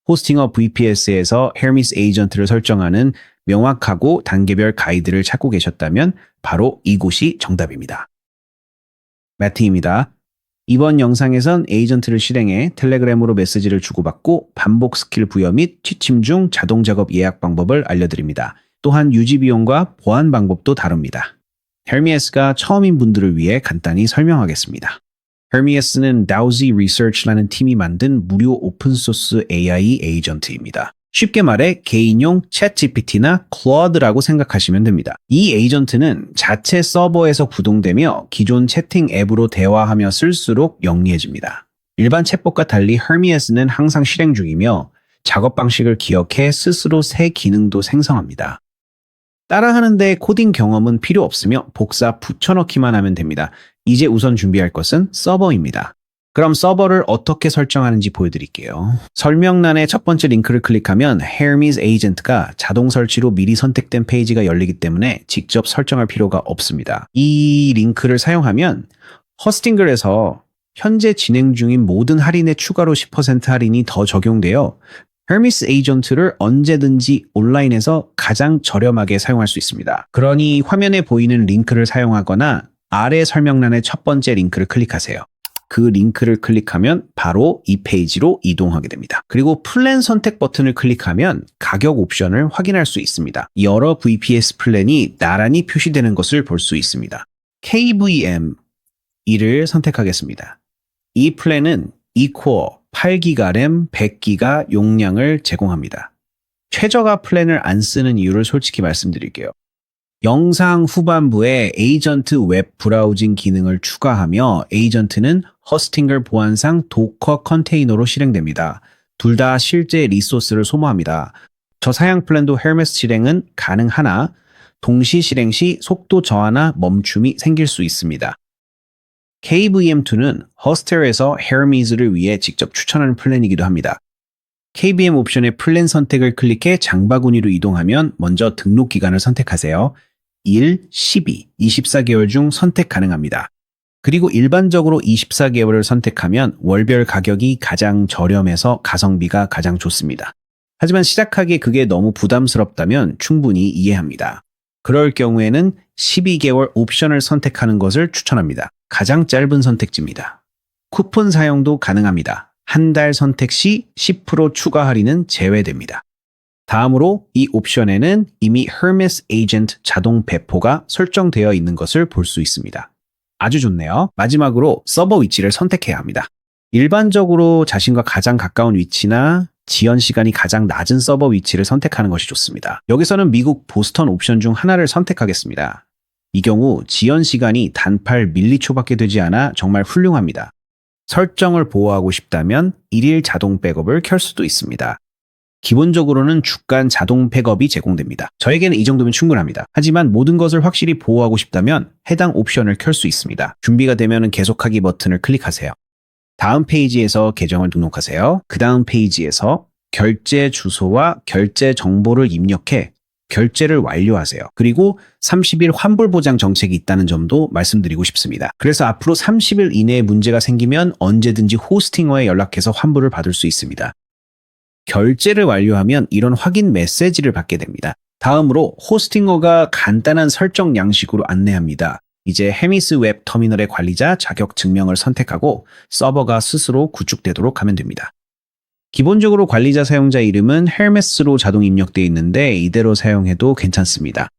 호스팅어 VPS에서 헤르미스 에이전트를 설정하는 명확하고 단계별 가이드를 찾고 계셨다면 바로 이곳이 정답입니다. 매티입니다. 이번 영상에선 에이전트를 실행해 텔레그램으로 메시지를 주고받고 반복 스킬 부여 및 취침 중 자동 작업 예약 방법을 알려드립니다. 또한 유지 비용과 보안 방법도 다룹니다. 헤르미스가 처음인 분들을 위해 간단히 설명하겠습니다. 헤르미스는 Dowsy Research라는 팀이 만든 무료 오픈소스 AI 에이전트입니다. 쉽게 말해 개인용 챗GPT나 클로드라고 생각하시면 됩니다. 이 에이전트는 자체 서버에서 구동되며 기존 채팅 앱으로 대화하며 쓸수록 영리해집니다. 일반 챗봇과 달리 헤르미스는 항상 실행 중이며 작업 방식을 기억해 스스로 새 기능도 생성합니다. 따라하는데 코딩 경험은 필요 없으며 복사 붙여넣기만 하면 됩니다. 이제 우선 준비할 것은 서버입니다. 그럼 서버를 어떻게 설정하는지 보여드릴게요. 설명란의 첫 번째 링크를 클릭하면 헤르미스 에이전트가 자동 설치로 미리 선택된 페이지가 열리기 때문에 직접 설정할 필요가 없습니다. 이 링크를 사용하면 허스팅글에서 현재 진행 중인 모든 할인에 추가로 10% 할인이 더 적용되어 헤르미스 에이전트를 언제든지 온라인에서 가장 저렴하게 사용할 수 있습니다. 그러니 화면에 보이는 링크를 사용하거나 아래 설명란의 첫 번째 링크를 클릭하세요. 그 링크를 클릭하면 바로 이 페이지로 이동하게 됩니다. 그리고 플랜 선택 버튼을 클릭하면 가격 옵션을 확인할 수 있습니다. 여러 VPS 플랜이 나란히 표시되는 것을 볼 수 있습니다. KVM 이를 선택하겠습니다. 이 플랜은 2코어 8기가 램 100기가 용량을 제공합니다. 최저가 플랜을 안 쓰는 이유를 솔직히 말씀드릴게요. 영상 후반부에 에이전트 웹 브라우징 기능을 추가하며 에이전트는 허스팅글 보안상 도커 컨테이너로 실행됩니다. 둘 다 실제 리소스를 소모합니다. 저사양 플랜도 헤르미스 실행은 가능하나 동시 실행 시 속도 저하나 멈춤이 생길 수 있습니다. KVM2는 허스텔에서 헤르미스를 위해 직접 추천하는 플랜이기도 합니다. KVM 옵션의 플랜 선택을 클릭해 장바구니로 이동하면 먼저 등록 기간을 선택하세요. 1, 12, 24개월 중 선택 가능합니다. 그리고 일반적으로 24개월을 선택하면 월별 가격이 가장 저렴해서 가성비가 가장 좋습니다. 하지만 시작하기에 그게 너무 부담스럽다면 충분히 이해합니다. 그럴 경우에는 12개월 옵션을 선택하는 것을 추천합니다. 가장 짧은 선택지입니다. 쿠폰 사용도 가능합니다. 한 달 선택 시 10% 추가 할인은 제외됩니다. 다음으로 이 옵션에는 이미 헤르미스 에이전트 자동 배포가 설정되어 있는 것을 볼 수 있습니다. 아주 좋네요. 마지막으로 서버 위치를 선택해야 합니다. 일반적으로 자신과 가장 가까운 위치나 지연 시간이 가장 낮은 서버 위치를 선택하는 것이 좋습니다. 여기서는 미국 보스턴 옵션 중 하나를 선택하겠습니다. 이 경우 지연 시간이 단 8밀리초밖에 되지 않아 정말 훌륭합니다. 설정을 보호하고 싶다면 1일 자동 백업을 켤 수도 있습니다. 기본적으로는 주간 자동 백업이 제공됩니다. 저에게는 이 정도면 충분합니다. 하지만 모든 것을 확실히 보호하고 싶다면 해당 옵션을 켤 수 있습니다. 준비가 되면 계속하기 버튼을 클릭하세요. 다음 페이지에서 계정을 등록하세요. 그 다음 페이지에서 결제 주소와 결제 정보를 입력해 결제를 완료하세요. 그리고 30일 환불 보장 정책이 있다는 점도 말씀드리고 싶습니다. 그래서 앞으로 30일 이내에 문제가 생기면 언제든지 호스팅어에 연락해서 환불을 받을 수 있습니다. 결제를 완료하면 이런 확인 메시지를 받게 됩니다. 다음으로 호스팅어가 간단한 설정 양식으로 안내합니다. 이제 헤르미스 웹 터미널의 관리자 자격 증명을 선택하고 서버가 스스로 구축되도록 하면 됩니다. 기본적으로 관리자 사용자 이름은 헤르미스로 자동 입력되어 있는데 이대로 사용해도 괜찮습니다.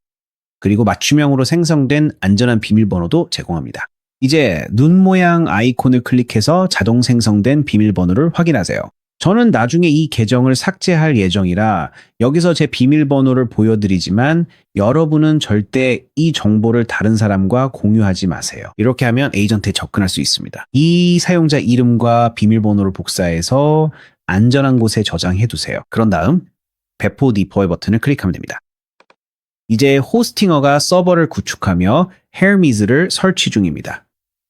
그리고 맞춤형으로 생성된 안전한 비밀번호도 제공합니다. 이제 눈 모양 아이콘을 클릭해서 자동 생성된 비밀번호를 확인하세요. 저는 나중에 이 계정을 삭제할 예정이라 여기서 제 비밀번호를 보여드리지만 여러분은 절대 이 정보를 다른 사람과 공유하지 마세요. 이렇게 하면 에이전트에 접근할 수 있습니다. 이 사용자 이름과 비밀번호를 복사해서 안전한 곳에 저장해 두세요. 그런 다음 배포 디포의 버튼을 클릭하면 됩니다. 이제 호스팅어가 서버를 구축하며 헤르미스를 설치 중입니다.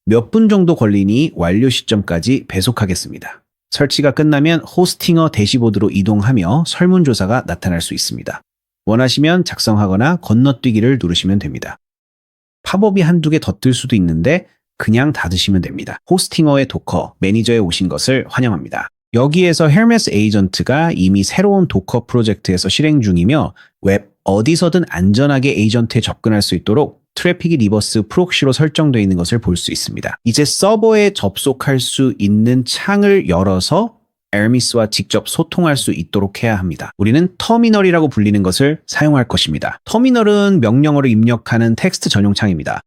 몇 분 정도 걸리니 완료 시점까지 배속하겠습니다. 설치가 끝나면 호스팅어 대시보드로 이동하며 설문조사가 나타날 수 있습니다. 원하시면 작성하거나 건너뛰기를 누르시면 됩니다. 팝업이 한두 개 더 뜰 수도 있는데 그냥 닫으시면 됩니다. 호스팅어의 도커, 매니저에 오신 것을 환영합니다. 여기에서 헤르메스 에이전트가 이미 새로운 도커 프로젝트에서 실행 중이며 웹 어디서든 안전하게 에이전트에 접근할 수 있도록 트래픽이 리버스 프록시로 설정되어 있는 것을 볼 수 있습니다. 이제 서버에 접속할 수 있는 창을 열어서 에르미스와 직접 소통할 수 있도록 해야 합니다. 우리는 터미널이라고 불리는 것을 사용할 것입니다. 터미널은 명령어를 입력하는 텍스트 전용 창입니다.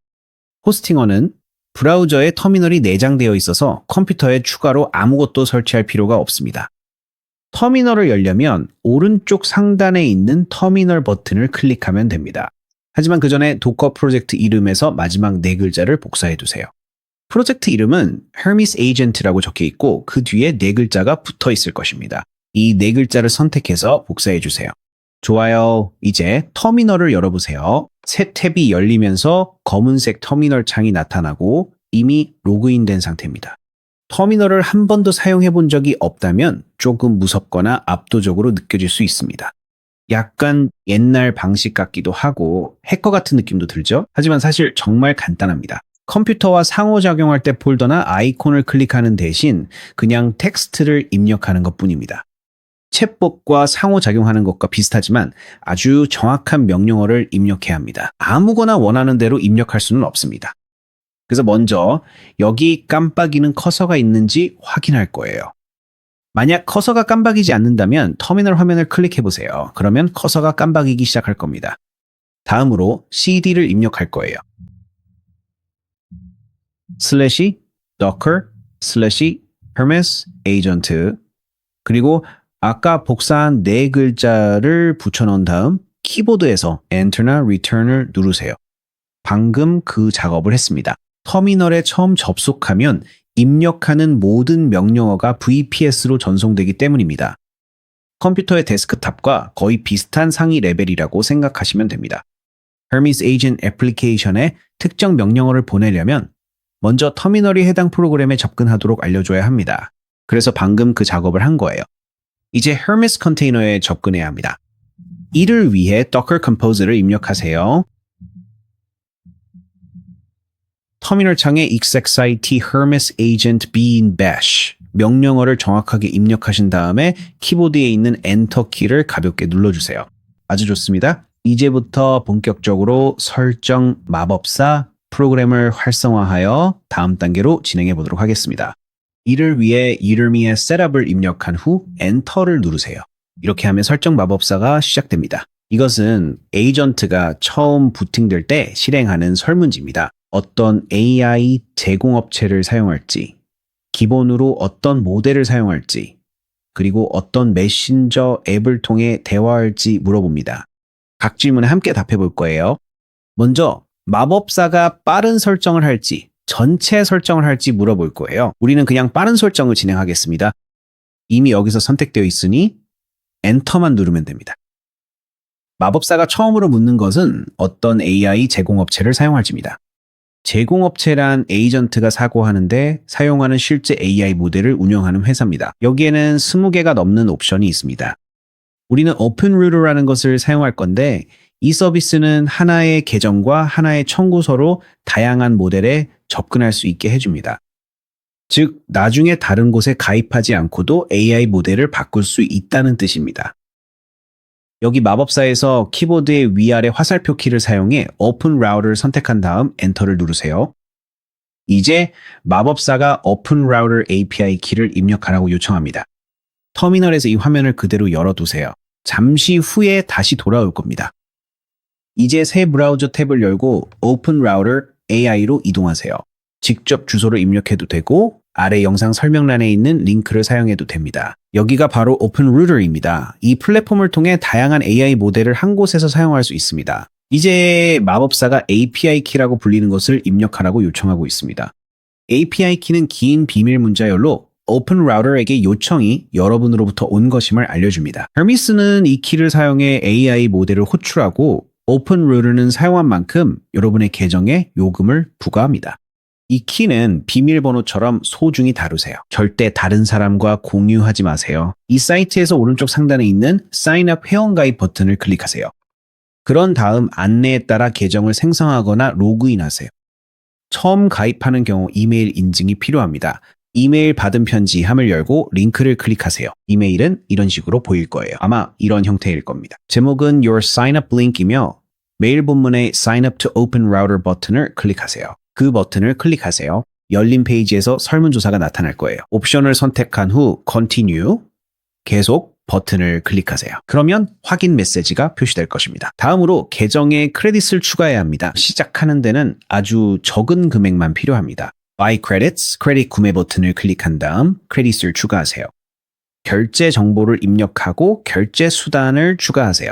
호스팅어는 브라우저에 터미널이 내장되어 있어서 컴퓨터에 추가로 아무것도 설치할 필요가 없습니다. 터미널을 열려면 오른쪽 상단에 있는 터미널 버튼을 클릭하면 됩니다. 하지만 그 전에 도커 프로젝트 이름에서 마지막 네 글자를 복사해 두세요. 프로젝트 이름은 Hermes Agent라고 적혀 있고 그 뒤에 네 글자가 붙어 있을 것입니다. 이 네 글자를 선택해서 복사해 주세요. 좋아요. 이제 터미널을 열어보세요. 새 탭이 열리면서 검은색 터미널 창이 나타나고 이미 로그인된 상태입니다. 터미널을 한 번도 사용해 본 적이 없다면 조금 무섭거나 압도적으로 느껴질 수 있습니다. 약간 옛날 방식 같기도 하고 해커 같은 느낌도 들죠? 하지만 사실 정말 간단합니다. 컴퓨터와 상호작용할 때 폴더나 아이콘을 클릭하는 대신 그냥 텍스트를 입력하는 것뿐입니다. 챗봇과 상호작용하는 것과 비슷하지만 아주 정확한 명령어를 입력해야 합니다. 아무거나 원하는 대로 입력할 수는 없습니다. 그래서 먼저 여기 깜빡이는 커서가 있는지 확인할 거예요. 만약 커서가 깜빡이지 않는다면 터미널 화면을 클릭해 보세요. 그러면 커서가 깜빡이기 시작할 겁니다. 다음으로 CD를 입력할 거예요. 슬래시 docker 슬래시 hermes agent 그리고 아까 복사한 네 글자를 붙여넣은 다음 키보드에서 Enter나 Return을 누르세요. 방금 그 작업을 했습니다. 터미널에 처음 접속하면 입력하는 모든 명령어가 VPS로 전송되기 때문입니다. 컴퓨터의 데스크탑과 거의 비슷한 상위 레벨이라고 생각하시면 됩니다. Hermes Agent 애플리케이션에 특정 명령어를 보내려면 먼저 터미널이 해당 프로그램에 접근하도록 알려줘야 합니다. 그래서 방금 그 작업을 한 거예요. 이제 Hermes 컨테이너에 접근해야 합니다. 이를 위해 Docker Compose를 입력하세요. 터미널 창에 execit hermes agent bean bash 명령어를 정확하게 입력하신 다음에 키보드에 있는 엔터 키를 가볍게 눌러주세요. 아주 좋습니다. 이제부터 본격적으로 설정 마법사 프로그램을 활성화하여 다음 단계로 진행해 보도록 하겠습니다. 이를 위해 이름의 셋업을 입력한 후 엔터를 누르세요. 이렇게 하면 설정 마법사가 시작됩니다. 이것은 에이전트가 처음 부팅될 때 실행하는 설문지입니다. 어떤 AI 제공업체를 사용할지, 기본으로 어떤 모델을 사용할지, 그리고 어떤 메신저 앱을 통해 대화할지 물어봅니다. 각 질문에 함께 답해 볼 거예요. 먼저 마법사가 빠른 설정을 할지, 전체 설정을 할지 물어볼 거예요. 우리는 그냥 빠른 설정을 진행하겠습니다. 이미 여기서 선택되어 있으니 엔터만 누르면 됩니다. 마법사가 처음으로 묻는 것은 어떤 AI 제공업체를 사용할지입니다. 제공업체란 에이전트가 사고하는데 사용하는 실제 AI 모델을 운영하는 회사입니다. 여기에는 20개가 넘는 옵션이 있습니다. 우리는 오픈루터라는 것을 사용할 건데 이 서비스는 하나의 계정과 하나의 청구서로 다양한 모델에 접근할 수 있게 해줍니다. 즉, 나중에 다른 곳에 가입하지 않고도 AI 모델을 바꿀 수 있다는 뜻입니다. 여기 마법사에서 키보드의 위아래 화살표 키를 사용해 Open Router를 선택한 다음 엔터를 누르세요. 이제 마법사가 Open Router API 키를 입력하라고 요청합니다. 터미널에서 이 화면을 그대로 열어두세요. 잠시 후에 다시 돌아올 겁니다. 이제 새 브라우저 탭을 열고 Open Router AI로 이동하세요. 직접 주소를 입력해도 되고 아래 영상 설명란에 있는 링크를 사용해도 됩니다. 여기가 바로 오픈루터입니다. 이 플랫폼을 통해 다양한 AI 모델을 한 곳에서 사용할 수 있습니다. 이제 마법사가 API 키라고 불리는 것을 입력하라고 요청하고 있습니다. API 키는 긴 비밀 문자열로 오픈루터에게 요청이 여러분으로부터 온 것임을 알려줍니다. 헤르미스는 이 키를 사용해 AI 모델을 호출하고 오픈루터는 사용한 만큼 여러분의 계정에 요금을 부과합니다. 이 키는 비밀번호처럼 소중히 다루세요. 절대 다른 사람과 공유하지 마세요. 이 사이트에서 오른쪽 상단에 있는 Sign Up 회원가입 버튼을 클릭하세요. 그런 다음 안내에 따라 계정을 생성하거나 로그인하세요. 처음 가입하는 경우 이메일 인증이 필요합니다. 이메일 받은 편지 함을 열고 링크를 클릭하세요. 이메일은 이런 식으로 보일 거예요. 아마 이런 형태일 겁니다. 제목은 Your Sign Up Link이며 메일 본문의 Sign Up to Open Router 버튼을 클릭하세요. 그 버튼을 클릭하세요. 열린 페이지에서 설문조사가 나타날 거예요. 옵션을 선택한 후 Continue, 계속 버튼을 클릭하세요. 그러면 확인 메시지가 표시될 것입니다. 다음으로 계정에 크레딧을 추가해야 합니다. 시작하는 데는 아주 적은 금액만 필요합니다. Buy Credits, 크레딧 구매 버튼을 클릭한 다음 크레딧을 추가하세요. 결제 정보를 입력하고 결제 수단을 추가하세요.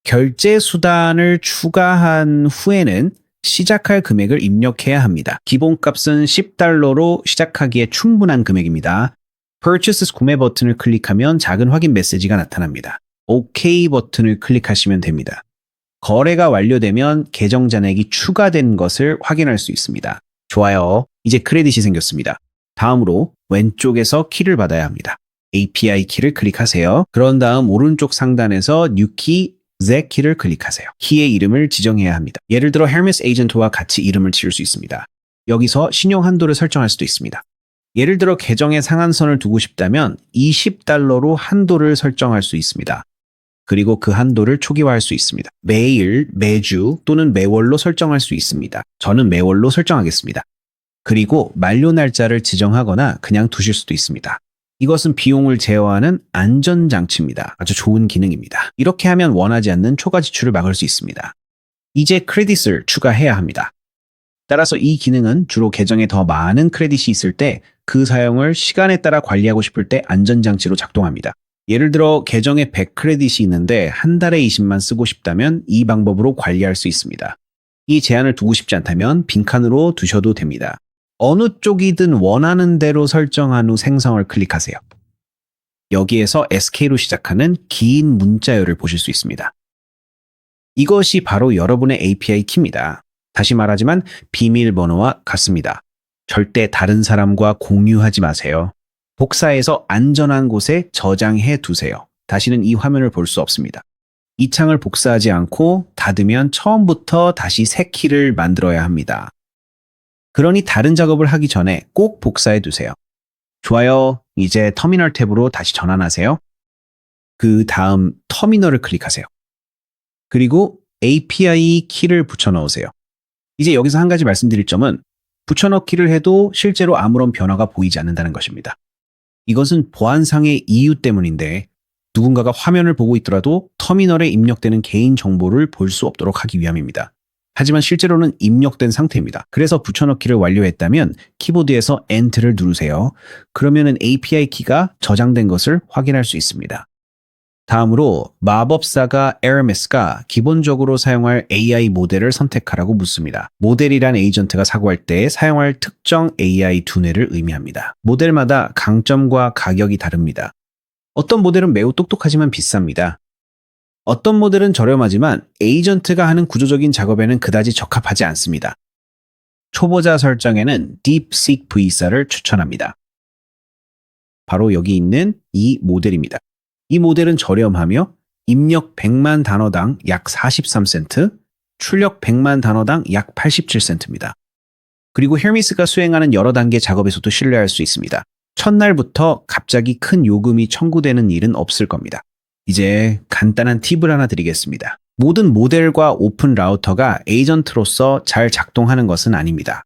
결제 수단을 추가한 후에는 시작할 금액을 입력해야 합니다. 기본값은 $10로 시작하기에 충분한 금액입니다. Purchases 구매 버튼을 클릭하면 작은 확인 메시지가 나타납니다. OK 버튼을 클릭하시면 됩니다. 거래가 완료되면 계정 잔액이 추가된 것을 확인할 수 있습니다. 좋아요. 이제 크레딧이 생겼습니다. 다음으로 왼쪽에서 키를 받아야 합니다. API 키를 클릭하세요. 그런 다음 오른쪽 상단에서 New Key, Z 키를 클릭하세요. 키의 이름을 지정해야 합니다. 예를 들어 Hermes 에이전트와 같이 이름을 지을 수 있습니다. 여기서 신용 한도를 설정할 수도 있습니다. 예를 들어 계정에 상한선을 두고 싶다면 $20로 한도를 설정할 수 있습니다. 그리고 그 한도를 초기화할 수 있습니다. 매일, 매주 또는 매월로 설정할 수 있습니다. 저는 매월로 설정하겠습니다. 그리고 만료 날짜를 지정하거나 그냥 두실 수도 있습니다. 이것은 비용을 제어하는 안전장치입니다. 아주 좋은 기능입니다. 이렇게 하면 원하지 않는 초과 지출을 막을 수 있습니다. 이제 크레딧을 추가해야 합니다. 따라서 이 기능은 주로 계정에 더 많은 크레딧이 있을 때 그 사용을 시간에 따라 관리하고 싶을 때 안전장치로 작동합니다. 예를 들어 계정에 100 크레딧이 있는데 한 달에 20만 쓰고 싶다면 이 방법으로 관리할 수 있습니다. 이 제한을 두고 싶지 않다면 빈칸으로 두셔도 됩니다. 어느 쪽이든 원하는 대로 설정한 후 생성을 클릭하세요. 여기에서 SK로 시작하는 긴 문자열을 보실 수 있습니다. 이것이 바로 여러분의 API 키입니다. 다시 말하지만 비밀번호와 같습니다. 절대 다른 사람과 공유하지 마세요. 복사해서 안전한 곳에 저장해 두세요. 다시는 이 화면을 볼 수 없습니다. 이 창을 복사하지 않고 닫으면 처음부터 다시 새 키를 만들어야 합니다. 그러니 다른 작업을 하기 전에 꼭 복사해 두세요. 좋아요. 이제 터미널 탭으로 다시 전환하세요. 그 다음 터미널을 클릭하세요. 그리고 API 키를 붙여 넣으세요. 이제 여기서 한 가지 말씀드릴 점은 붙여넣기를 해도 실제로 아무런 변화가 보이지 않는다는 것입니다. 이것은 보안상의 이유 때문인데 누군가가 화면을 보고 있더라도 터미널에 입력되는 개인 정보를 볼 수 없도록 하기 위함입니다. 하지만 실제로는 입력된 상태입니다. 그래서 붙여넣기를 완료했다면 키보드에서 Enter를 누르세요. 그러면은 API 키가 저장된 것을 확인할 수 있습니다. 다음으로 마법사가 에르메스가 기본적으로 사용할 AI 모델을 선택하라고 묻습니다. 모델이란 에이전트가 사고할 때 사용할 특정 AI 두뇌를 의미합니다. 모델마다 강점과 가격이 다릅니다. 어떤 모델은 매우 똑똑하지만 비쌉니다. 어떤 모델은 저렴하지만 에이전트가 하는 구조적인 작업에는 그다지 적합하지 않습니다. 초보자 설정에는 DeepSeek V4를 추천합니다. 바로 여기 있는 이 모델입니다. 이 모델은 저렴하며 입력 100만 단어당 약 43센트, 출력 100만 단어당 약 87센트입니다. 그리고 헤르미스가 수행하는 여러 단계 작업에서도 신뢰할 수 있습니다. 첫날부터 갑자기 큰 요금이 청구되는 일은 없을 겁니다. 이제 간단한 팁을 하나 드리겠습니다. 모든 모델과 오픈 라우터가 에이전트로서 잘 작동하는 것은 아닙니다.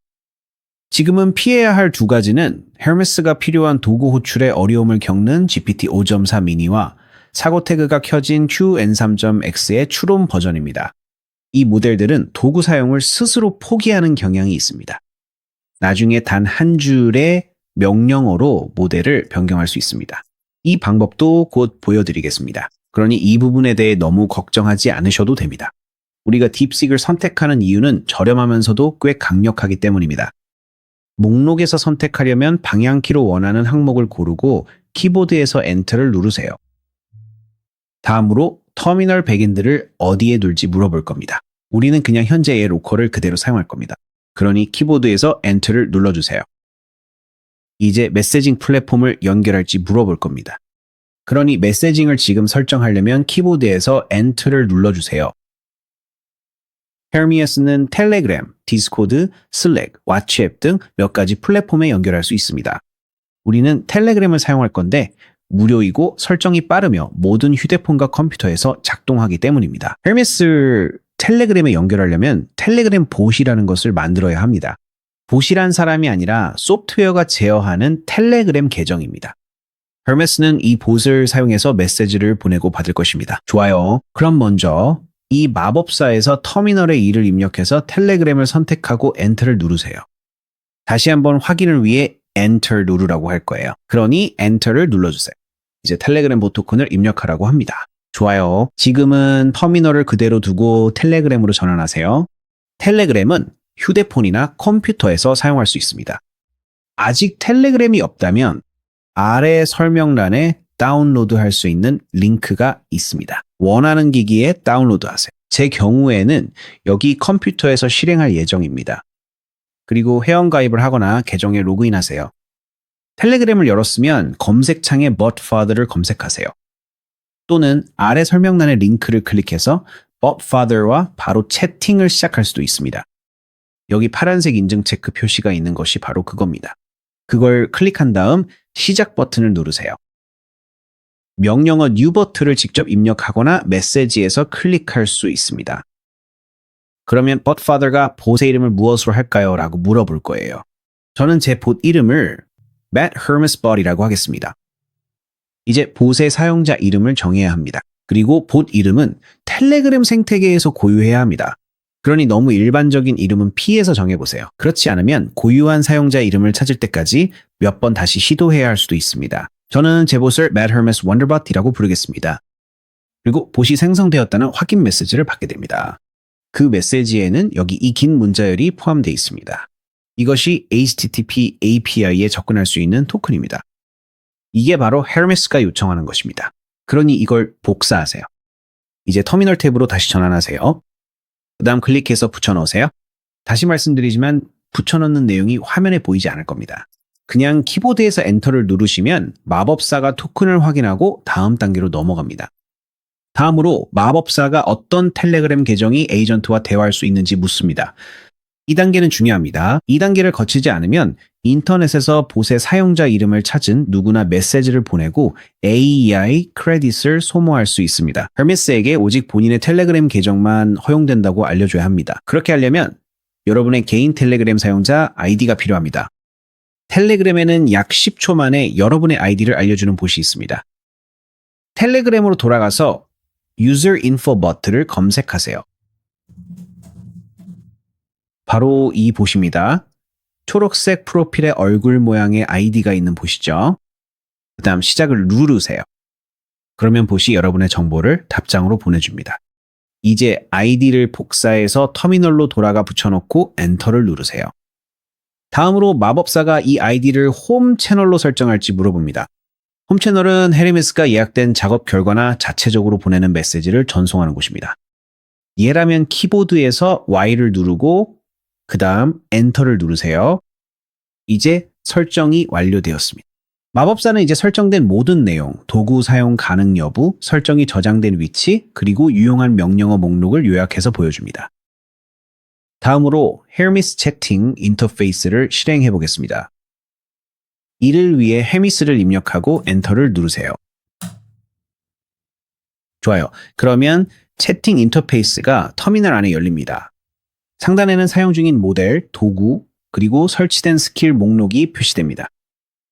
지금은 피해야 할 두 가지는 헤르메스가 필요한 도구 호출에 어려움을 겪는 GPT 5.4 미니와 사고 태그가 켜진 QN3.X의 추론 버전입니다. 이 모델들은 도구 사용을 스스로 포기하는 경향이 있습니다. 나중에 단 한 줄의 명령어로 모델을 변경할 수 있습니다. 이 방법도 곧 보여드리겠습니다. 그러니 이 부분에 대해 너무 걱정하지 않으셔도 됩니다. 우리가 딥식을 선택하는 이유는 저렴하면서도 꽤 강력하기 때문입니다. 목록에서 선택하려면 방향키로 원하는 항목을 고르고 키보드에서 엔터를 누르세요. 다음으로 터미널 백엔드를 어디에 둘지 물어볼 겁니다. 우리는 그냥 현재의 로컬을 그대로 사용할 겁니다. 그러니 키보드에서 엔터를 눌러주세요. 이제 메시징 플랫폼을 연결할지 물어볼 겁니다. 그러니 메시징을 지금 설정하려면 키보드에서 엔터를 눌러주세요. 헤르미스는 텔레그램, 디스코드, 슬랙, 왓츠앱 등 몇 가지 플랫폼에 연결할 수 있습니다. 우리는 텔레그램을 사용할 건데 무료이고 설정이 빠르며 모든 휴대폰과 컴퓨터에서 작동하기 때문입니다. 헤르메스를 텔레그램에 연결하려면 텔레그램 봇이라는 것을 만들어야 합니다. 봇이란 사람이 아니라 소프트웨어가 제어하는 텔레그램 계정입니다. 헤르메스는 이 봇을 사용해서 메시지를 보내고 받을 것입니다. 좋아요. 그럼 먼저 이 마법사에서 터미널에 이를 입력해서 텔레그램을 선택하고 엔터를 누르세요. 다시 한번 확인을 위해 엔터 누르라고 할 거예요. 그러니 엔터를 눌러주세요. 이제 텔레그램 봇 토큰을 입력하라고 합니다. 좋아요. 지금은 터미널을 그대로 두고 텔레그램으로 전환하세요. 텔레그램은 휴대폰이나 컴퓨터에서 사용할 수 있습니다. 아직 텔레그램이 없다면 아래 설명란에 다운로드할 수 있는 링크가 있습니다. 원하는 기기에 다운로드하세요. 제 경우에는 여기 컴퓨터에서 실행할 예정입니다. 그리고 회원가입을 하거나 계정에 로그인하세요. 텔레그램을 열었으면 검색창에 botfather를 검색하세요. 또는 아래 설명란의 링크를 클릭해서 botfather와 바로 채팅을 시작할 수도 있습니다. 여기 파란색 인증 체크 표시가 있는 것이 바로 그겁니다. 그걸 클릭한 다음 시작 버튼을 누르세요. 명령어 new 버튼을 직접 입력하거나 메시지에서 클릭할 수 있습니다. 그러면 botfather가 봇의 이름을 무엇으로 할까요? 라고 물어볼 거예요. 저는 제 봇 이름을 Matt Hermes Bot이라고 하겠습니다. 이제 봇의 사용자 이름을 정해야 합니다. 그리고 봇 이름은 텔레그램 생태계에서 고유해야 합니다. 그러니 너무 일반적인 이름은 피해서 정해보세요. 그렇지 않으면 고유한 사용자 이름을 찾을 때까지 몇 번 다시 시도해야 할 수도 있습니다. 저는 제 봇을 Matt Hermes Wonderbot이라고 부르겠습니다. 그리고 봇이 생성되었다는 확인 메시지를 받게 됩니다. 그 메시지에는 여기 이 긴 문자열이 포함되어 있습니다. 이것이 HTTP API에 접근할 수 있는 토큰입니다. 이게 바로 헤르메스가 요청하는 것입니다. 그러니 이걸 복사하세요. 이제 터미널 탭으로 다시 전환하세요. 그 다음 클릭해서 붙여넣으세요. 다시 말씀드리지만 붙여넣는 내용이 화면에 보이지 않을 겁니다. 그냥 키보드에서 엔터를 누르시면 마법사가 토큰을 확인하고 다음 단계로 넘어갑니다. 다음으로 마법사가 어떤 텔레그램 계정이 에이전트와 대화할 수 있는지 묻습니다. 이 단계는 중요합니다. 이 단계를 거치지 않으면 인터넷에서 봇의 사용자 이름을 찾은 누구나 메시지를 보내고 AEI 크레딧을 소모할 수 있습니다. 헤르메스에게 오직 본인의 텔레그램 계정만 허용된다고 알려줘야 합니다. 그렇게 하려면 여러분의 개인 텔레그램 사용자 아이디가 필요합니다. 텔레그램에는 약 10초 만에 여러분의 아이디를 알려주는 봇이 있습니다. 텔레그램으로 돌아가서 User Info 버튼을 검색하세요. 바로 이 봇입니다. 초록색 프로필의 얼굴 모양의 아이디가 있는 봇이죠. 그 다음 시작을 누르세요. 그러면 봇이 여러분의 정보를 답장으로 보내줍니다. 이제 아이디를 복사해서 터미널로 돌아가 붙여넣고 엔터를 누르세요. 다음으로 마법사가 이 아이디를 홈 채널로 설정할지 물어봅니다. 홈 채널은 헤르메스가 예약된 작업 결과나 자체적으로 보내는 메시지를 전송하는 곳입니다. 얘라면 키보드에서 Y를 누르고 그 다음 엔터를 누르세요. 이제 설정이 완료되었습니다. 마법사는 이제 설정된 모든 내용, 도구 사용 가능 여부, 설정이 저장된 위치, 그리고 유용한 명령어 목록을 요약해서 보여줍니다. 다음으로 헤르미스 채팅 인터페이스를 실행해 보겠습니다. 이를 위해 헤미스를 입력하고 엔터를 누르세요. 좋아요. 그러면 채팅 인터페이스가 터미널 안에 열립니다. 상단에는 사용 중인 모델, 도구, 그리고 설치된 스킬 목록이 표시됩니다.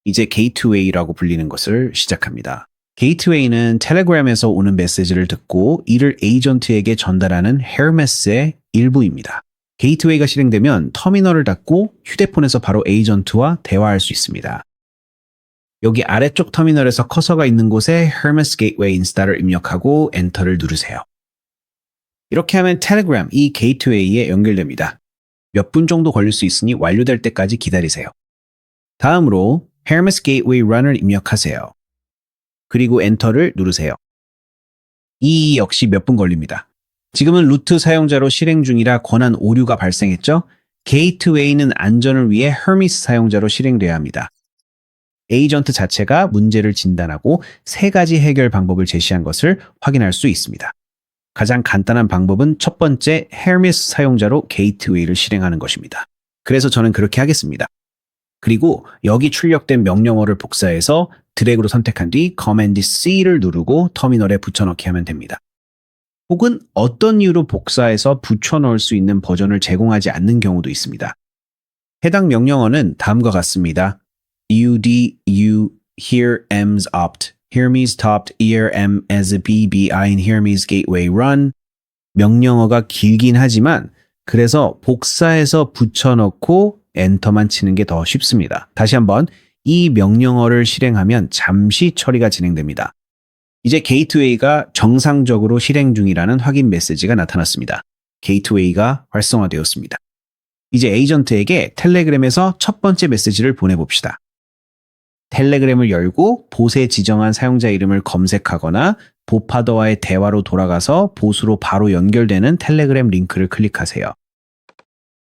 이제 게이트웨이라고 불리는 것을 시작합니다. 게이트웨이는 텔레그램에서 오는 메시지를 듣고 이를 에이전트에게 전달하는 헤르메스의 일부입니다. 게이트웨이가 실행되면 터미널을 닫고 휴대폰에서 바로 에이전트와 대화할 수 있습니다. 여기 아래쪽 터미널에서 커서가 있는 곳에 헤르메스 게이트웨이 인스타를 입력하고 엔터를 누르세요. 이렇게 하면 텔레그램 이 게이트웨이에 연결됩니다. 몇 분 정도 걸릴 수 있으니 완료될 때까지 기다리세요. 다음으로 헤르메스 게이트웨이 run을 입력하세요. 그리고 엔터를 누르세요. 이 역시 몇 분 걸립니다. 지금은 루트 사용자로 실행 중이라 권한 오류가 발생했죠? 게이트웨이는 안전을 위해 헤르미스 사용자로 실행돼야 합니다. 에이전트 자체가 문제를 진단하고 3가지 해결 방법을 제시한 것을 확인할 수 있습니다. 가장 간단한 방법은 첫 번째 헤르미스 사용자로 게이트웨이를 실행하는 것입니다. 그래서 저는 그렇게 하겠습니다. 그리고 여기 출력된 명령어를 복사해서 드래그로 선택한 뒤 Command C를 누르고 터미널에 붙여넣기 하면 됩니다. 혹은 어떤 이유로 복사해서 붙여넣을 수 있는 버전을 제공하지 않는 경우도 있습니다. 해당 명령어는 다음과 같습니다. ud, u, here, ems, opt, hermes, topt, ear, m, as, b, bein, hermes, gateway, run. 명령어가 길긴 하지만 그래서 복사해서 붙여넣고 엔터만 치는 게 더 쉽습니다. 다시 한번 이 명령어를 실행하면 잠시 처리가 진행됩니다. 이제 게이트웨이가 정상적으로 실행 중이라는 확인 메시지가 나타났습니다. 게이트웨이가 활성화되었습니다. 이제 에이전트에게 텔레그램에서 첫 번째 메시지를 보내봅시다. 텔레그램을 열고 봇에 지정한 사용자 이름을 검색하거나 봇파더와의 대화로 돌아가서 봇으로 바로 연결되는 텔레그램 링크를 클릭하세요.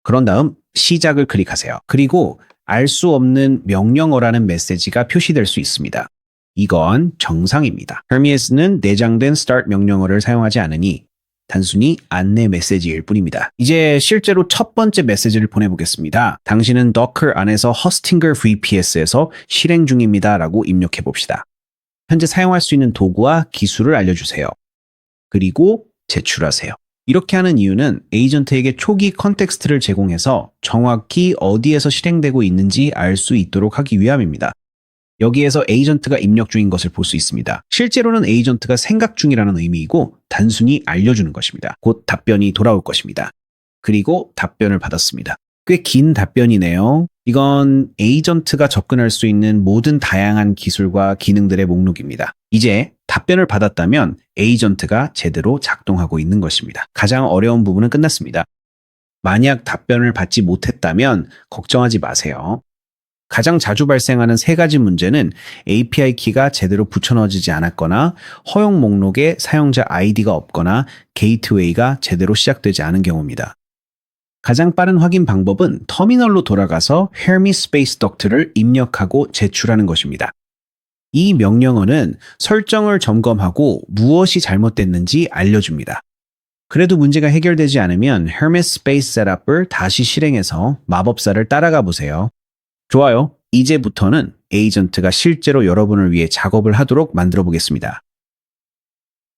그런 다음 시작을 클릭하세요. 그리고 알 수 없는 명령어라는 메시지가 표시될 수 있습니다. 이건 정상입니다. Hermes는 내장된 start 명령어를 사용하지 않으니 단순히 안내 메시지일 뿐입니다. 이제 실제로 첫 번째 메시지를 보내보겠습니다. 당신은 Docker 안에서 Hostinger VPS에서 실행 중입니다 라고 입력해 봅시다. 현재 사용할 수 있는 도구와 기술을 알려주세요. 그리고 제출하세요. 이렇게 하는 이유는 에이전트에게 초기 컨텍스트를 제공해서 정확히 어디에서 실행되고 있는지 알 수 있도록 하기 위함입니다. 여기에서 에이전트가 입력 중인 것을 볼 수 있습니다. 실제로는 에이전트가 생각 중이라는 의미이고 단순히 알려주는 것입니다. 곧 답변이 돌아올 것입니다. 그리고 답변을 받았습니다. 꽤 긴 답변이네요. 이건 에이전트가 접근할 수 있는 모든 다양한 기술과 기능들의 목록입니다. 이제 답변을 받았다면 에이전트가 제대로 작동하고 있는 것입니다. 가장 어려운 부분은 끝났습니다. 만약 답변을 받지 못했다면 걱정하지 마세요. 가장 자주 발생하는 세 가지 문제는 API 키가 제대로 붙여넣어지지 않았거나 허용 목록에 사용자 아이디가 없거나 게이트웨이가 제대로 시작되지 않은 경우입니다. 가장 빠른 확인 방법은 터미널로 돌아가서 Hermes Space Duct를 입력하고 제출하는 것입니다. 이 명령어는 설정을 점검하고 무엇이 잘못됐는지 알려줍니다. 그래도 문제가 해결되지 않으면 Hermes Space Setup을 다시 실행해서 마법사를 따라가 보세요. 좋아요. 이제부터는 에이전트가 실제로 여러분을 위해 작업을 하도록 만들어 보겠습니다.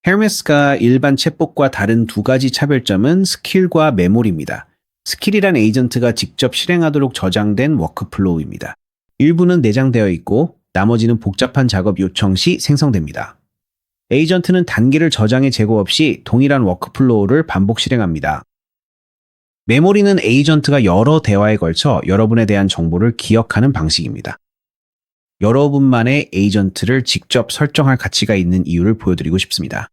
Hermes가 일반 챗봇과 다른 두 가지 차별점은 스킬과 메모리입니다. 스킬이란 에이전트가 직접 실행하도록 저장된 워크플로우입니다. 일부는 내장되어 있고 나머지는 복잡한 작업 요청 시 생성됩니다. 에이전트는 단계를 저장의 제고 없이 동일한 워크플로우를 반복 실행합니다. 메모리는 에이전트가 여러 대화에 걸쳐 여러분에 대한 정보를 기억하는 방식입니다. 여러분만의 에이전트를 직접 설정할 가치가 있는 이유를 보여드리고 싶습니다.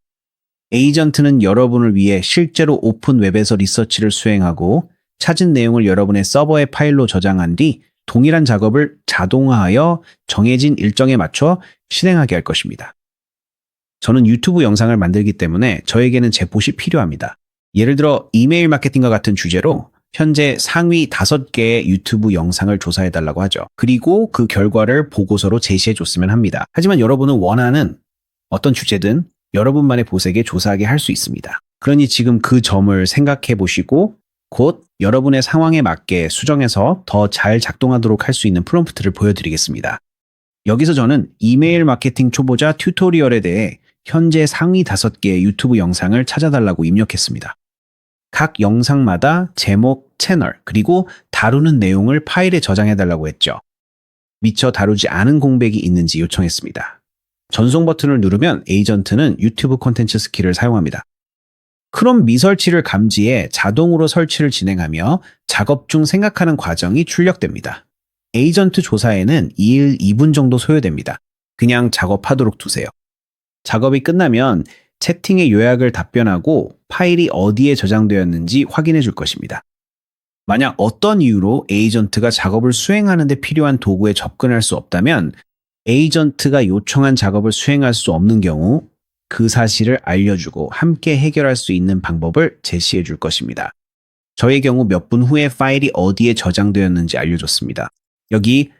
에이전트는 여러분을 위해 실제로 오픈 웹에서 리서치를 수행하고 찾은 내용을 여러분의 서버의 파일로 저장한 뒤 동일한 작업을 자동화하여 정해진 일정에 맞춰 실행하게 할 것입니다. 저는 유튜브 영상을 만들기 때문에 저에게는 챗봇이 필요합니다. 예를 들어 이메일 마케팅과 같은 주제로 현재 상위 5개의 유튜브 영상을 조사해달라고 하죠. 그리고 그 결과를 보고서로 제시해줬으면 합니다. 하지만 여러분은 원하는 어떤 주제든 여러분만의 봇에게 조사하게 할 수 있습니다. 그러니 지금 그 점을 생각해 보시고 곧 여러분의 상황에 맞게 수정해서 더 잘 작동하도록 할 수 있는 프롬프트를 보여드리겠습니다. 여기서 저는 이메일 마케팅 초보자 튜토리얼에 대해 현재 상위 5개의 유튜브 영상을 찾아달라고 입력했습니다. 각 영상마다 제목, 채널, 그리고 다루는 내용을 파일에 저장해달라고 했죠. 미처 다루지 않은 공백이 있는지 요청했습니다. 전송 버튼을 누르면 에이전트는 유튜브 콘텐츠 스킬을 사용합니다. 크롬 미설치를 감지해 자동으로 설치를 진행하며 작업 중 생각하는 과정이 출력됩니다. 에이전트 조사에는 2일 2분 정도 소요됩니다. 그냥 작업하도록 두세요. 작업이 끝나면 채팅의 요약을 답변하고 파일이 어디에 저장되었는지 확인해 줄 것입니다. 만약 어떤 이유로 에이전트가 작업을 수행하는 데 필요한 도구에 접근할 수 없다면 에이전트가 요청한 작업을 수행할 수 없는 경우 그 사실을 알려주고 함께 해결할 수 있는 방법을 제시해 줄 것입니다. 저의 경우 몇 분 후에 파일이 어디에 저장되었는지 알려줬습니다. 여기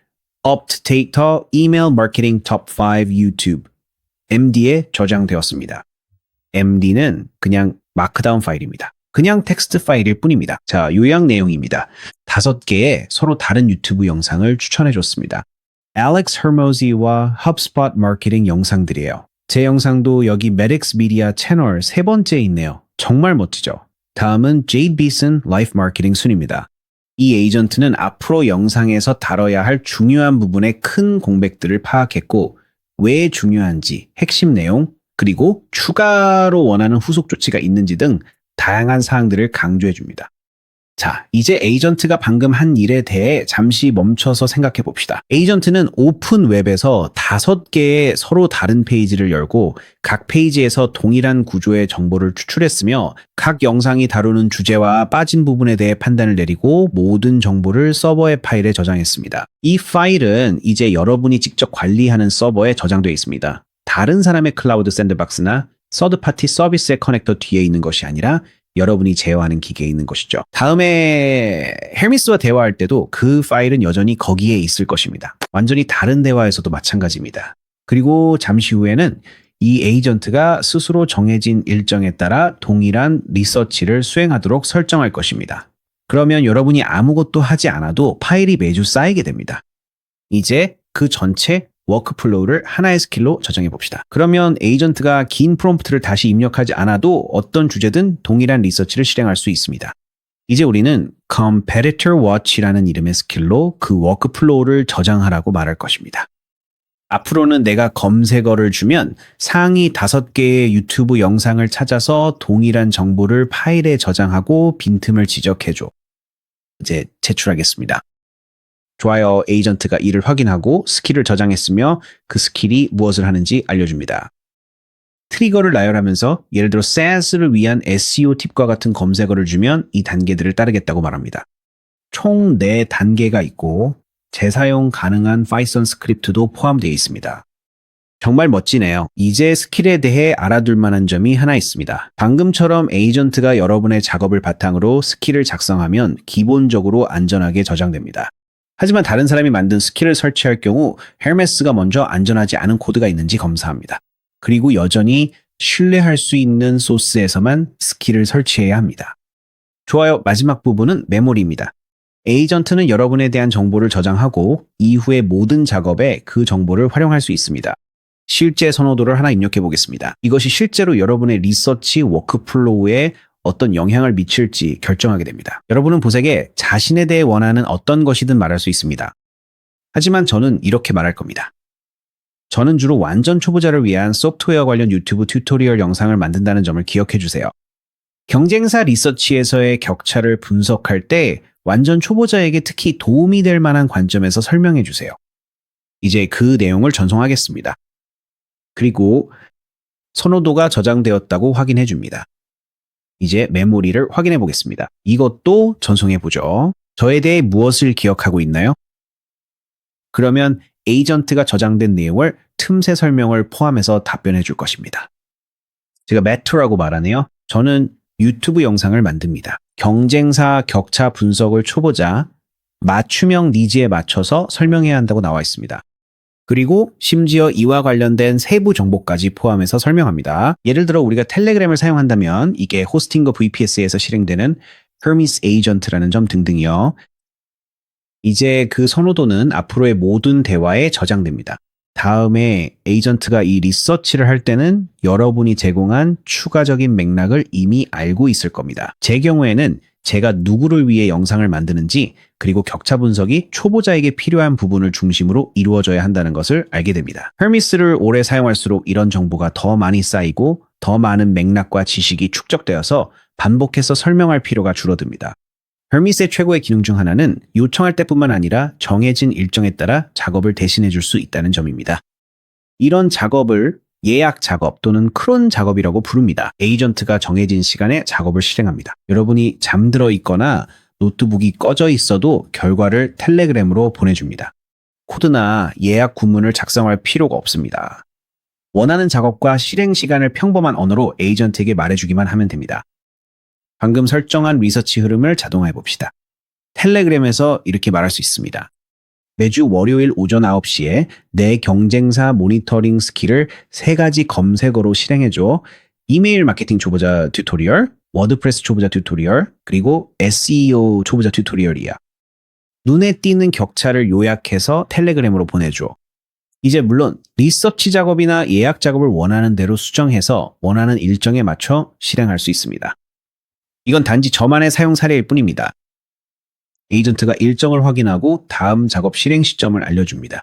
Opt Data Email Marketing Top 5 YouTube MD에 저장되었습니다. MD는 그냥 마크다운 파일입니다. 그냥 텍스트 파일일 뿐입니다. 자, 요약 내용입니다. 5개의 서로 다른 유튜브 영상을 추천해줬습니다. Alex Hermosi와 HubSpot 마케팅 영상들이에요. 제 영상도 여기 Medix Media 채널 3번째에 있네요. 정말 멋지죠? 다음은 Jade Beeson 라이프 마케팅 순입니다. 이 에이전트는 앞으로 영상에서 다뤄야 할 중요한 부분의 큰 공백들을 파악했고 왜 중요한지, 핵심 내용, 그리고 추가로 원하는 후속 조치가 있는지 등 다양한 사항들을 강조해 줍니다. 자, 이제 에이전트가 방금 한 일에 대해 잠시 멈춰서 생각해 봅시다. 에이전트는 오픈 웹에서 5개의 서로 다른 페이지를 열고 각 페이지에서 동일한 구조의 정보를 추출했으며 각 영상이 다루는 주제와 빠진 부분에 대해 판단을 내리고 모든 정보를 서버의 파일에 저장했습니다. 이 파일은 이제 여러분이 직접 관리하는 서버에 저장되어 있습니다. 다른 사람의 클라우드 샌드박스나 서드파티 서비스의 커넥터 뒤에 있는 것이 아니라 여러분이 제어하는 기계에 있는 것이죠. 다음에 헬미스와 대화할 때도 그 파일은 여전히 거기에 있을 것입니다. 완전히 다른 대화에서도 마찬가지입니다. 그리고 잠시 후에는 이 에이전트가 스스로 정해진 일정에 따라 동일한 리서치를 수행하도록 설정할 것입니다. 그러면 여러분이 아무것도 하지 않아도 파일이 매주 쌓이게 됩니다. 이제 그 전체 워크플로우를 하나의 스킬로 저장해 봅시다. 그러면 에이전트가 긴 프롬프트를 다시 입력하지 않아도 어떤 주제든 동일한 리서치를 실행할 수 있습니다. 이제 우리는 Competitor Watch라는 이름의 스킬로 그 워크플로우를 저장하라고 말할 것입니다. 앞으로는 내가 검색어를 주면 상위 5개의 유튜브 영상을 찾아서 동일한 정보를 파일에 저장하고 빈틈을 지적해줘. 이제 제출하겠습니다. 좋아요. 에이전트가 이를 확인하고 스킬을 저장했으며 그 스킬이 무엇을 하는지 알려줍니다. 트리거를 나열하면서 예를 들어 SaaS를 위한 SEO 팁과 같은 검색어를 주면 이 단계들을 따르겠다고 말합니다. 총 4단계가 있고 재사용 가능한 파이썬 스크립트도 포함되어 있습니다. 정말 멋지네요. 이제 스킬에 대해 알아둘 만한 점이 하나 있습니다. 방금처럼 에이전트가 여러분의 작업을 바탕으로 스킬을 작성하면 기본적으로 안전하게 저장됩니다. 하지만 다른 사람이 만든 스킬을 설치할 경우 헬메스가 먼저 안전하지 않은 코드가 있는지 검사합니다. 그리고 여전히 신뢰할 수 있는 소스에서만 스킬을 설치해야 합니다. 좋아요. 마지막 부분은 메모리입니다. 에이전트는 여러분에 대한 정보를 저장하고 이후의 모든 작업에 그 정보를 활용할 수 있습니다. 실제 선호도를 하나 입력해 보겠습니다. 이것이 실제로 여러분의 리서치 워크플로우에 어떤 영향을 미칠지 결정하게 됩니다. 여러분은 보색에 자신에 대해 원하는 어떤 것이든 말할 수 있습니다. 하지만 저는 이렇게 말할 겁니다. 저는 주로 완전 초보자를 위한 소프트웨어 관련 유튜브 튜토리얼 영상을 만든다는 점을 기억해 주세요. 경쟁사 리서치에서의 격차를 분석할 때 완전 초보자에게 특히 도움이 될 만한 관점에서 설명해 주세요. 이제 그 내용을 전송하겠습니다. 그리고 선호도가 저장되었다고 확인해 줍니다. 이제 메모리를 확인해 보겠습니다. 이것도 전송해 보죠. 저에 대해 무엇을 기억하고 있나요? 그러면 에이전트가 저장된 내용을 틈새 설명을 포함해서 답변해 줄 것입니다. 제가 매트라고 말하네요. 저는 유튜브 영상을 만듭니다. 경쟁사 격차 분석을 초보자, 맞춤형 니즈에 맞춰서 설명해야 한다고 나와 있습니다. 그리고 심지어 이와 관련된 세부 정보까지 포함해서 설명합니다. 예를 들어 우리가 텔레그램을 사용한다면 이게 호스팅과 VPS에서 실행되는 Hermes 에이전트라는 점 등등이요. 이제 그 선호도는 앞으로의 모든 대화에 저장됩니다. 다음에 에이전트가 이 리서치를 할 때는 여러분이 제공한 추가적인 맥락을 이미 알고 있을 겁니다. 제 경우에는 제가 누구를 위해 영상을 만드는지 그리고 격차 분석이 초보자에게 필요한 부분을 중심으로 이루어져야 한다는 것을 알게 됩니다. 헬미스를 오래 사용할수록 이런 정보가 더 많이 쌓이고 더 많은 맥락과 지식이 축적되어서 반복해서 설명할 필요가 줄어듭니다. 헬미스의 최고의 기능 중 하나는 요청할 때뿐만 아니라 정해진 일정에 따라 작업을 대신해 줄 수 있다는 점입니다. 이런 작업을 예약 작업 또는 크론 작업이라고 부릅니다. 에이전트가 정해진 시간에 작업을 실행합니다. 여러분이 잠들어 있거나 노트북이 꺼져 있어도 결과를 텔레그램으로 보내줍니다. 코드나 예약 구문을 작성할 필요가 없습니다. 원하는 작업과 실행 시간을 평범한 언어로 에이전트에게 말해주기만 하면 됩니다. 방금 설정한 리서치 흐름을 자동화해 봅시다. 텔레그램에서 이렇게 말할 수 있습니다. 매주 월요일 오전 9시에 내 경쟁사 모니터링 스킬을 3가지 검색어로 실행해줘. 이메일 마케팅 초보자 튜토리얼, 워드프레스 초보자 튜토리얼, 그리고 SEO 초보자 튜토리얼이야. 눈에 띄는 격차를 요약해서 텔레그램으로 보내줘. 이제 물론 리서치 작업이나 예약 작업을 원하는 대로 수정해서 원하는 일정에 맞춰 실행할 수 있습니다. 이건 단지 저만의 사용 사례일 뿐입니다. 에이전트가 일정을 확인하고 다음 작업 실행 시점을 알려줍니다.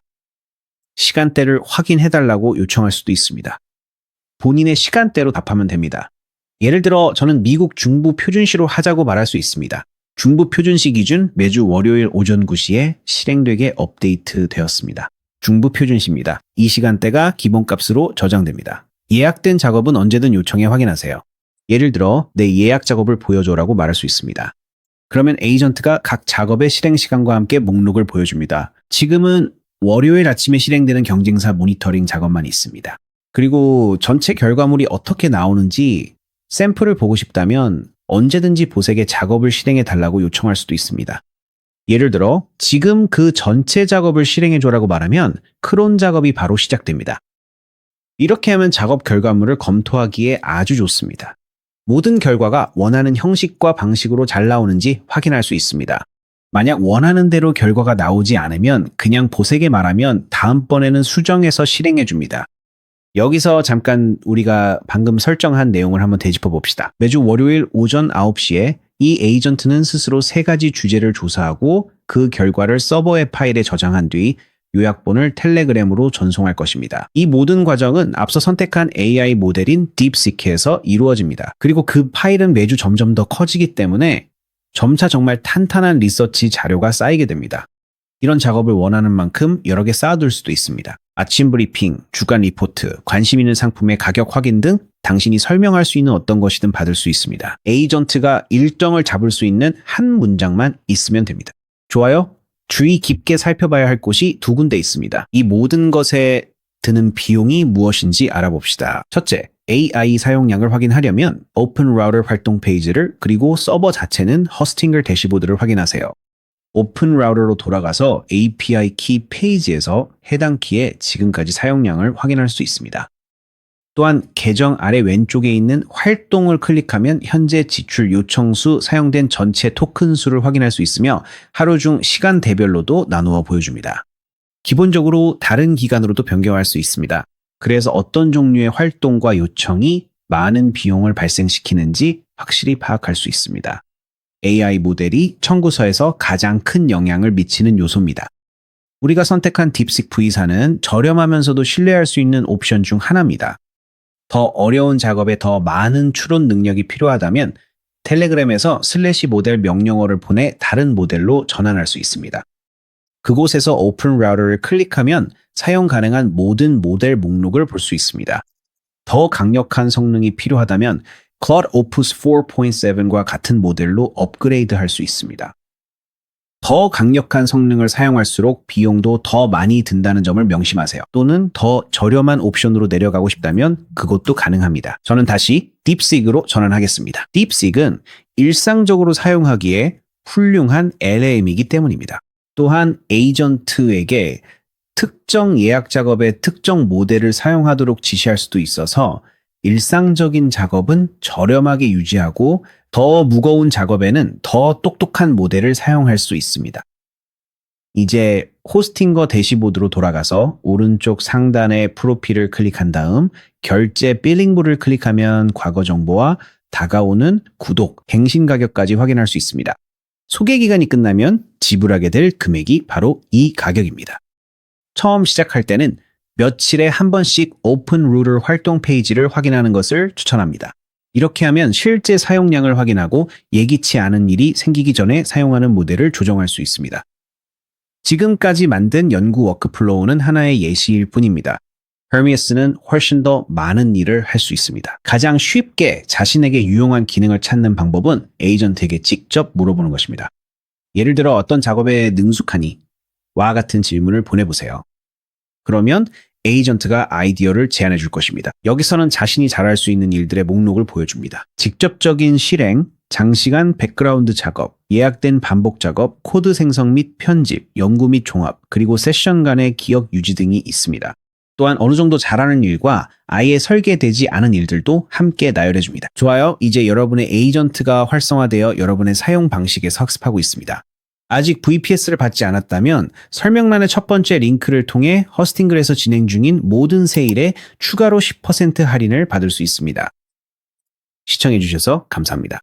시간대를 확인해달라고 요청할 수도 있습니다. 본인의 시간대로 답하면 됩니다. 예를 들어 저는 미국 중부 표준시로 하자고 말할 수 있습니다. 중부 표준시 기준 매주 월요일 오전 9시에 실행되게 업데이트 되었습니다. 중부 표준시입니다. 이 시간대가 기본값으로 저장됩니다. 예약된 작업은 언제든 요청해 확인하세요. 예를 들어 내 예약 작업을 보여줘라고 말할 수 있습니다. 그러면 에이전트가 각 작업의 실행 시간과 함께 목록을 보여줍니다. 지금은 월요일 아침에 실행되는 경쟁사 모니터링 작업만 있습니다. 그리고 전체 결과물이 어떻게 나오는지 샘플을 보고 싶다면 언제든지 보색에 작업을 실행해 달라고 요청할 수도 있습니다. 예를 들어 지금 그 전체 작업을 실행해줘라고 말하면 크론 작업이 바로 시작됩니다. 이렇게 하면 작업 결과물을 검토하기에 아주 좋습니다. 모든 결과가 원하는 형식과 방식으로 잘 나오는지 확인할 수 있습니다. 만약 원하는 대로 결과가 나오지 않으면 그냥 보색에 말하면 다음번에는 수정해서 실행해줍니다. 여기서 잠깐 우리가 방금 설정한 내용을 한번 되짚어 봅시다. 매주 월요일 오전 9시에 이 에이전트는 스스로 3가지 주제를 조사하고 그 결과를 서버의 파일에 저장한 뒤 요약본을 텔레그램으로 전송할 것입니다. 이 모든 과정은 앞서 선택한 AI 모델인 딥시크에서 이루어집니다. 그리고 그 파일은 매주 점점 더 커지기 때문에 점차 정말 탄탄한 리서치 자료가 쌓이게 됩니다. 이런 작업을 원하는 만큼 여러 개 쌓아둘 수도 있습니다. 아침 브리핑, 주간 리포트, 관심 있는 상품의 가격 확인 등 당신이 설명할 수 있는 어떤 것이든 받을 수 있습니다. 에이전트가 일정을 잡을 수 있는 한 문장만 있으면 됩니다. 좋아요? 주의 깊게 살펴봐야 할 곳이 2군데 있습니다. 이 모든 것에 드는 비용이 무엇인지 알아봅시다. 첫째, AI 사용량을 확인하려면 오픈 라우터 활동 페이지를 그리고 서버 자체는 허스팅글 대시보드를 확인하세요. 오픈 라우터로 돌아가서 API 키 페이지에서 해당 키의 지금까지 사용량을 확인할 수 있습니다. 또한 계정 아래 왼쪽에 있는 활동을 클릭하면 현재 지출 요청 수, 사용된 전체 토큰 수를 확인할 수 있으며 하루 중 시간대별로도 나누어 보여줍니다. 기본적으로 다른 기간으로도 변경할 수 있습니다. 그래서 어떤 종류의 활동과 요청이 많은 비용을 발생시키는지 확실히 파악할 수 있습니다. AI 모델이 청구서에서 가장 큰 영향을 미치는 요소입니다. 우리가 선택한 딥시크 V사는 저렴하면서도 신뢰할 수 있는 옵션 중 하나입니다. 더 어려운 작업에 더 많은 추론 능력이 필요하다면 텔레그램에서 슬래시 모델 명령어를 보내 다른 모델로 전환할 수 있습니다. 그곳에서 오픈 라우터를 클릭하면 사용 가능한 모든 모델 목록을 볼 수 있습니다. 더 강력한 성능이 필요하다면 Claude Opus 4.7과 같은 모델로 업그레이드 할 수 있습니다. 더 강력한 성능을 사용할수록 비용도 더 많이 든다는 점을 명심하세요. 또는 더 저렴한 옵션으로 내려가고 싶다면 그것도 가능합니다. 저는 다시 딥시크로 전환하겠습니다. 딥시크는 일상적으로 사용하기에 훌륭한 LLM이기 때문입니다. 또한 에이전트에게 특정 예약 작업의 특정 모델을 사용하도록 지시할 수도 있어서 일상적인 작업은 저렴하게 유지하고 더 무거운 작업에는 더 똑똑한 모델을 사용할 수 있습니다. 이제 호스팅거 대시보드로 돌아가서 오른쪽 상단의 프로필을 클릭한 다음 결제 빌링부를 클릭하면 과거 정보와 다가오는 구독, 갱신 가격까지 확인할 수 있습니다. 소개 기간이 끝나면 지불하게 될 금액이 바로 이 가격입니다. 처음 시작할 때는 며칠에 한 번씩 오픈 루터 활동 페이지를 확인하는 것을 추천합니다. 이렇게 하면 실제 사용량을 확인하고 예기치 않은 일이 생기기 전에 사용하는 모델을 조정할 수 있습니다. 지금까지 만든 연구 워크플로우는 하나의 예시일 뿐입니다. Hermes는 훨씬 더 많은 일을 할 수 있습니다. 가장 쉽게 자신에게 유용한 기능을 찾는 방법은 에이전트에게 직접 물어보는 것입니다. 예를 들어 어떤 작업에 능숙하니? 와 같은 질문을 보내보세요. 그러면 에이전트가 아이디어를 제안해 줄 것입니다. 여기서는 자신이 잘할 수 있는 일들의 목록을 보여줍니다. 직접적인 실행, 장시간 백그라운드 작업, 예약된 반복 작업, 코드 생성 및 편집, 연구 및 종합, 그리고 세션 간의 기억 유지 등이 있습니다. 또한 어느 정도 잘하는 일과 아예 설계되지 않은 일들도 함께 나열해줍니다. 좋아요. 이제 여러분의 에이전트가 활성화되어 여러분의 사용 방식에서 학습하고 있습니다. 아직 VPS를 받지 않았다면 설명란의 첫 번째 링크를 통해 허스팅글에서 진행 중인 모든 세일에 추가로 10% 할인을 받을 수 있습니다. 시청해주셔서 감사합니다.